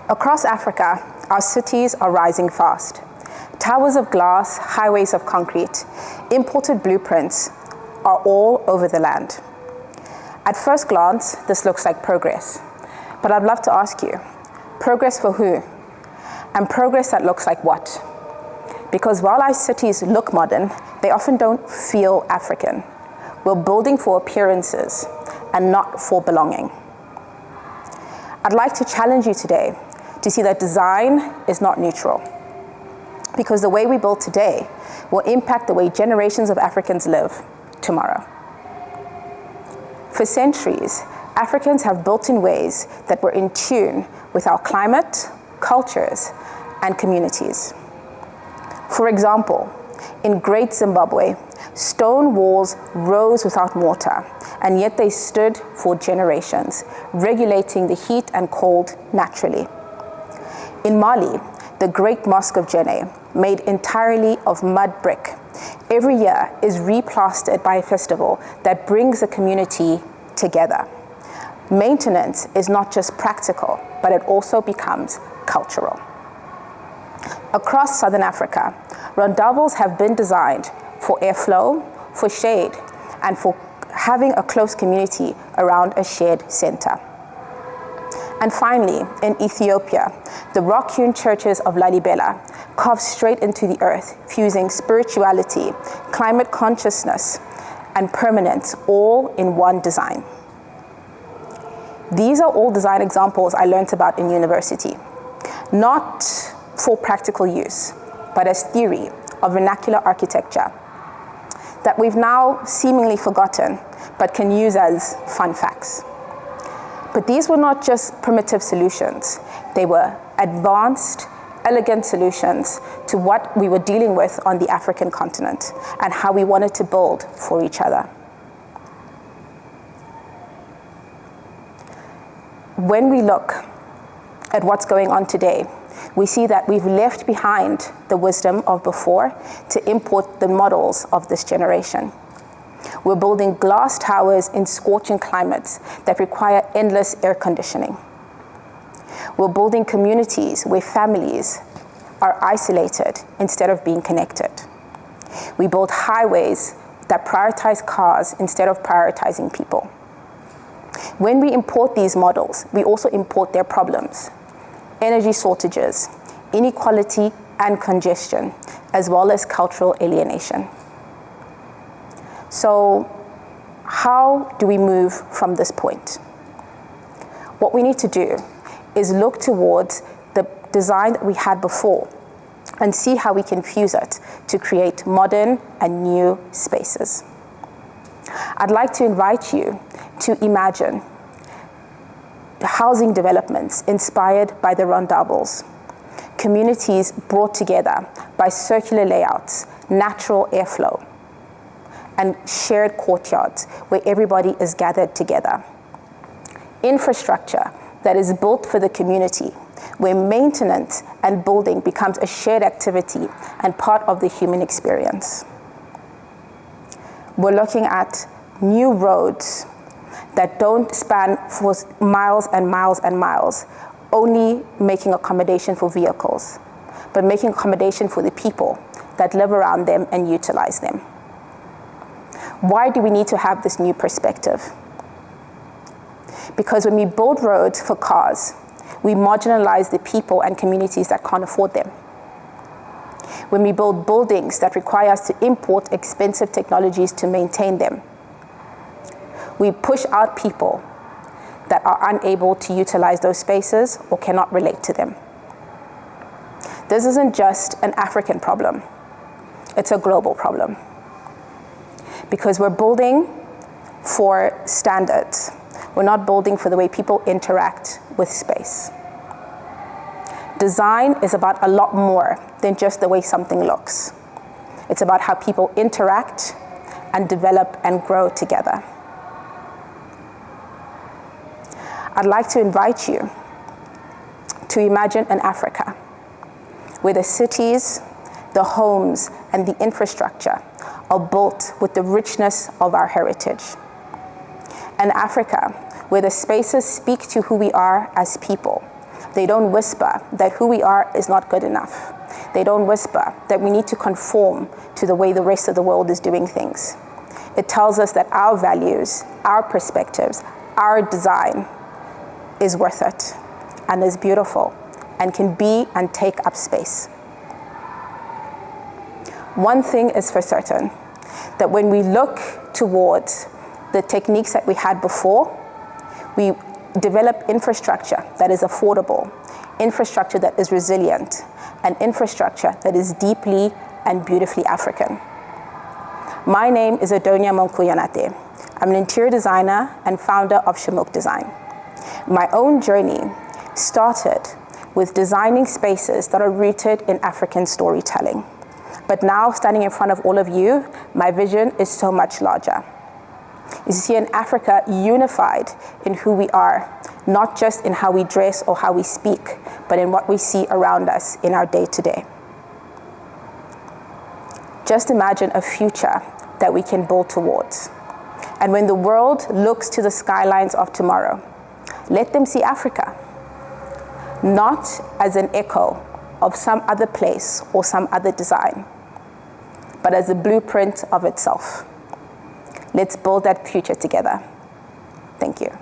Across Africa, our cities are rising fast. Towers of glass, highways of concrete, imported blueprints are all over the land. At first glance, this looks like progress, but I'd love to ask you, progress for who? And progress that looks like what? Because while our cities look modern, they often don't feel African. We're building for appearances and not for belonging. I'd like to challenge you today to see that design is not neutral, because the way we build today will impact the way generations of Africans live tomorrow. For centuries, Africans have built in ways that were in tune with our climate, cultures, and communities. For example, in Great Zimbabwe, stone walls rose without mortar, and yet they stood for generations, regulating the heat and cold naturally. In Mali, the Great Mosque of Djenné, made entirely of mud brick, every year is replastered by a festival that brings the community together. Maintenance is not just practical, but it also becomes cultural. Across Southern Africa, rondables have been designed for airflow, for shade, and for having a close community around a shared center. And finally, in Ethiopia, the rock-hewn churches of Lalibela carved straight into the earth, fusing spirituality, climate consciousness, and permanence all in one design. These are all design examples I learned about in university, not for practical use, but as theory of vernacular architecture that we've now seemingly forgotten, but can use as fun facts. But these were not just primitive solutions. They were advanced, elegant solutions to what we were dealing with on the African continent and how we wanted to build for each other. When we look at what's going on today, we see that we've left behind the wisdom of before to import the models of this generation. We're building glass towers in scorching climates that require endless air conditioning. We're building communities where families are isolated instead of being connected. We build highways that prioritize cars instead of prioritizing people. When we import these models, we also import their problems: energy shortages, inequality and congestion, as well as cultural alienation. So how do we move from this point? What we need to do is look towards the design that we had before and see how we can fuse it to create modern and new spaces. I'd like to invite you to imagine housing developments inspired by the rondables, communities brought together by circular layouts, natural airflow, and shared courtyards where everybody is gathered together. Infrastructure that is built for the community, where maintenance and building becomes a shared activity and part of the human experience. We're looking at new roads that don't span for miles and miles and miles, only making accommodation for vehicles, but making accommodation for the people that live around them and utilize them. Why do we need to have this new perspective? Because when we build roads for cars, we marginalize the people and communities that can't afford them. When we build buildings that require us to import expensive technologies to maintain them, we push out people that are unable to utilize those spaces or cannot relate to them. This isn't just an African problem, it's a global problem. Because we're building for standards. We're not building for the way people interact with space. Design is about a lot more than just the way something looks. It's about how people interact and develop and grow together. I'd like to invite you to imagine an Africa where the cities, the homes, and the infrastructure are built with the richness of our heritage. An Africa where the spaces speak to who we are as people They don't whisper that who we are is not good enough. They don't whisper that we need to conform to the way the rest of the world is doing things. It tells us that our values, our perspectives, our design is worth it and is beautiful and can be and take up space. One thing is for certain, that when we look towards the techniques that we had before, we develop infrastructure that is affordable, infrastructure that is resilient, and infrastructure that is deeply and beautifully African. My name is Adonia Monkuyanate. I'm an interior designer and founder of Shamuk Design. My own journey started with designing spaces that are rooted in African storytelling. But now, standing in front of all of you, my vision is so much larger. You see an Africa unified in who we are, not just in how we dress or how we speak, but in what we see around us in our day-to-day. Just imagine a future that we can build towards. And when the world looks to the skylines of tomorrow, let them see Africa, not as an echo of some other place or some other design, but as a blueprint of itself. Let's build that future together. Thank you.